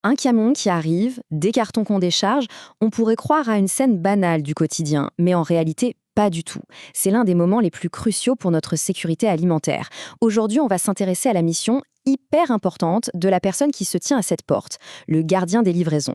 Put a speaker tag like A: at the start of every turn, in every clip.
A: Un camion qui arrive, des cartons qu'on décharge, on pourrait croire à une scène banale du quotidien, mais en réalité, pas du tout. C'est l'un des moments les plus cruciaux pour notre sécurité alimentaire. Aujourd'hui, on va s'intéresser à la mission hyper importante de la personne qui se tient à cette porte, le gardien des livraisons.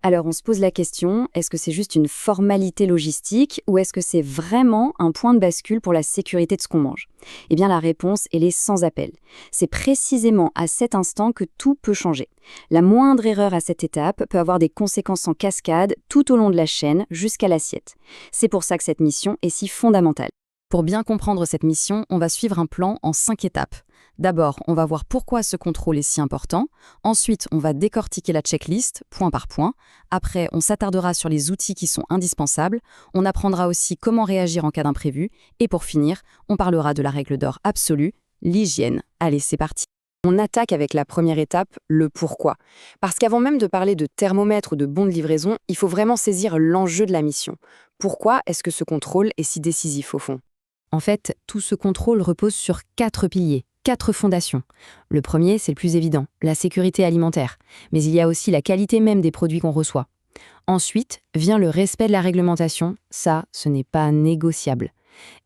A: Alors on se pose la question, est-ce que c'est juste une formalité logistique ou est-ce que c'est vraiment un point de bascule pour la sécurité de ce qu'on mange? Eh bien la réponse, elle est sans appel. C'est précisément à cet instant que tout peut changer. La moindre erreur à cette étape peut avoir des conséquences en cascade tout au long de la chaîne jusqu'à l'assiette. C'est pour ça que cette mission est si fondamentale. Pour bien comprendre cette mission, on va suivre un plan en 5 étapes. D'abord, on va voir pourquoi ce contrôle est si important. Ensuite, on va décortiquer la checklist, point par point. Après, on s'attardera sur les outils qui sont indispensables. On apprendra aussi comment réagir en cas d'imprévu. Et pour finir, on parlera de la règle d'or absolue, l'hygiène. Allez, c'est parti. On attaque avec la première étape, le pourquoi. Parce qu'avant même de parler de thermomètre ou de bon de livraison, il faut vraiment saisir l'enjeu de la mission. Pourquoi est-ce que ce contrôle est si décisif au fond? En fait, tout ce contrôle repose sur 4 piliers. 4 fondations. Le premier, c'est le plus évident, la sécurité alimentaire. Mais il y a aussi la qualité même des produits qu'on reçoit. Ensuite, vient le respect de la réglementation. Ça, ce n'est pas négociable.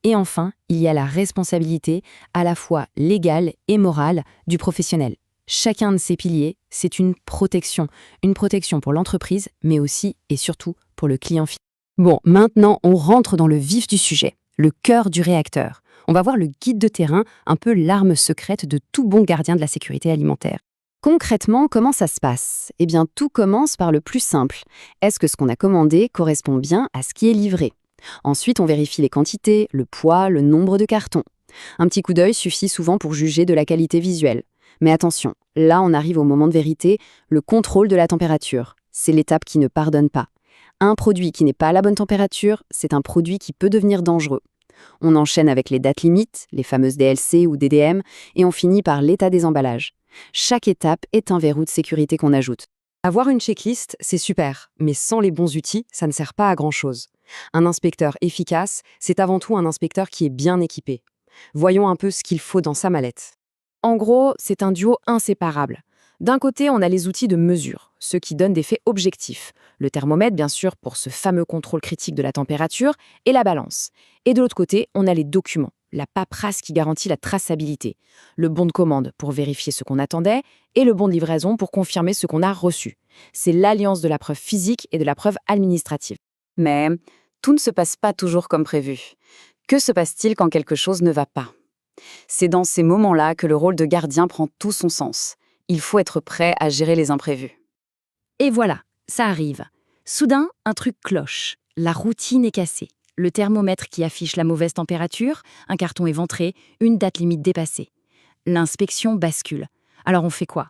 A: Et enfin, il y a la responsabilité, à la fois légale et morale, du professionnel. Chacun de ces piliers, c'est une protection. Une protection pour l'entreprise, mais aussi et surtout pour le client final. Bon, maintenant, on rentre dans le vif du sujet, le cœur du réacteur. On va voir le guide de terrain, un peu l'arme secrète de tout bon gardien de la sécurité alimentaire. Concrètement, comment ça se passe? Eh bien, tout commence par le plus simple. Est-ce que ce qu'on a commandé correspond bien à ce qui est livré? Ensuite, on vérifie les quantités, le poids, le nombre de cartons. Un petit coup d'œil suffit souvent pour juger de la qualité visuelle. Mais attention, là on arrive au moment de vérité, le contrôle de la température. C'est l'étape qui ne pardonne pas. Un produit qui n'est pas à la bonne température, c'est un produit qui peut devenir dangereux. On enchaîne avec les dates limites, les fameuses DLC ou DDM, et on finit par l'état des emballages. Chaque étape est un verrou de sécurité qu'on ajoute. Avoir une checklist, c'est super, mais sans les bons outils, ça ne sert pas à grand-chose. Un inspecteur efficace, c'est avant tout un inspecteur qui est bien équipé. Voyons un peu ce qu'il faut dans sa mallette. En gros, c'est un duo inséparable. D'un côté, on a les outils de mesure, ceux qui donnent des faits objectifs. Le thermomètre, bien sûr, pour ce fameux contrôle critique de la température, et la balance. Et de l'autre côté, on a les documents, la paperasse qui garantit la traçabilité, le bon de commande pour vérifier ce qu'on attendait, et le bon de livraison pour confirmer ce qu'on a reçu. C'est l'alliance de la preuve physique et de la preuve administrative. Mais tout ne se passe pas toujours comme prévu. Que se passe-t-il quand quelque chose ne va pas? C'est dans ces moments-là que le rôle de gardien prend tout son sens. Il faut être prêt à gérer les imprévus. Et voilà, ça arrive. Soudain, un truc cloche. La routine est cassée. Le thermomètre qui affiche la mauvaise température, un carton éventré, une date limite dépassée. L'inspection bascule. Alors on fait quoi?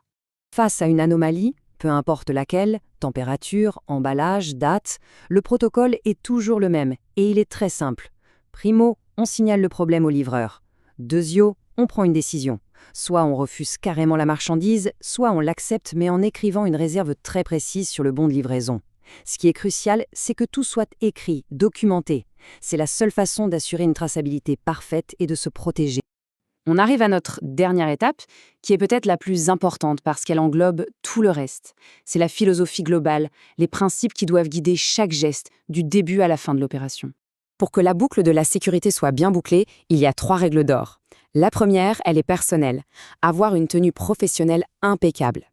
B: Face à une anomalie, peu importe laquelle, température, emballage, date, le protocole est toujours le même et il est très simple. Primo, on signale le problème au livreur. Deuxio, on prend une décision. Soit on refuse carrément la marchandise, soit on l'accepte mais en écrivant une réserve très précise sur le bon de livraison. Ce qui est crucial, c'est que tout soit écrit, documenté. C'est la seule façon d'assurer une traçabilité parfaite et de se protéger.
A: On arrive à notre dernière étape, qui est peut-être la plus importante parce qu'elle englobe tout le reste. C'est la philosophie globale, les principes qui doivent guider chaque geste, du début à la fin de l'opération. Pour que la boucle de la sécurité soit bien bouclée, il y a 3 règles d'or. La première, elle est personnelle. Avoir une tenue professionnelle impeccable.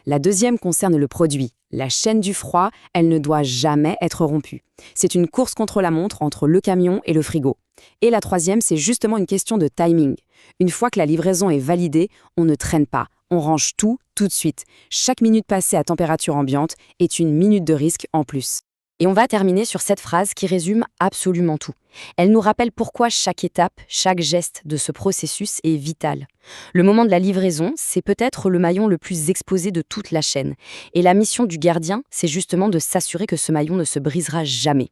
A: La deuxième concerne le produit. La chaîne du froid, elle ne doit jamais être rompue. C'est une course contre la montre entre le camion et le frigo. Et la troisième, c'est justement une question de timing. Une fois que la livraison est validée, on ne traîne pas. On range tout de suite. Chaque minute passée à température ambiante est une minute de risque en plus. Et on va terminer sur cette phrase qui résume absolument tout. Elle nous rappelle pourquoi chaque étape, chaque geste de ce processus est vital. Le moment de la livraison, c'est peut-être le maillon le plus exposé de toute la chaîne. Et la mission du gardien, c'est justement de s'assurer que ce maillon ne se brisera jamais.